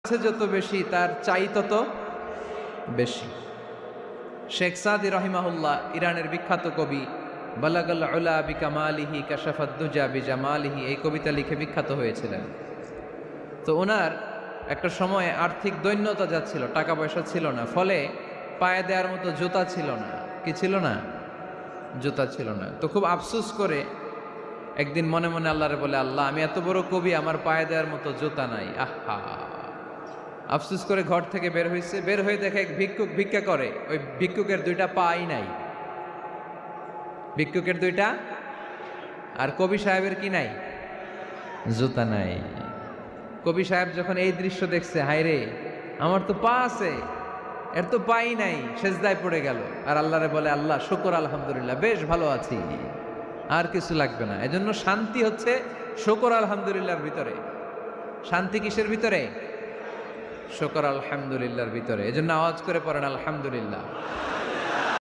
কাছে যত বেশি তার চাই তত বেশি। শেখ সাদি রহিমাহুল্লাহ ইরানের বিখ্যাত কবি, বালাগাল উলা বিকামালিহি কাশাফাদ দুজা বিজামালিহি, এই কবিতা লিখে বিখ্যাত হয়েছিলেন। তো ওনার একটা সময়ে আর্থিক দৈন্যতা যাচ্ছিল, টাকা পয়সা ছিল না, ফলে পায়ে দেওয়ার মতো জুতা ছিল না। কি ছিল না? জুতা ছিল না। তো খুব আফসোস করে একদিন মনে মনে আল্লাহরে বলে, আল্লাহ আমি এত বড় কবি, আমার পায়ে দেওয়ার মতো জুতা নাই। আহা, আফসোস করে ঘর থেকে বের হয়েছে। বের হয়ে দেখে এক ভিক্ষুক ভিক্ষা করে, ওই ভিক্ষুকের দুইটা পাই নাই। ভিক্ষুকের দুইটা, আর কবি সাহেবের কি নাই? জুতা নাই। কবি সাহেব যখন এই দৃশ্য দেখছে, হায় রে আমার তো পা আছে, এর তো পাই নাই, সেজদায় পড়ে গেল। আর আল্লাহরে বলে, আল্লাহ শুকর আলহামদুলিল্লাহ, বেশ ভালো আছি, আর কিছু লাগবে না। এজন্য শান্তি হচ্ছে শুকর আলহামদুলিল্লাহর ভিতরে। শান্তি কিসের ভিতরে? শুকর আলহামদুলিল্লাহর ভিতরে। এজন্য আওয়াজ করে পড়েন আলহামদুলিল্লাহ।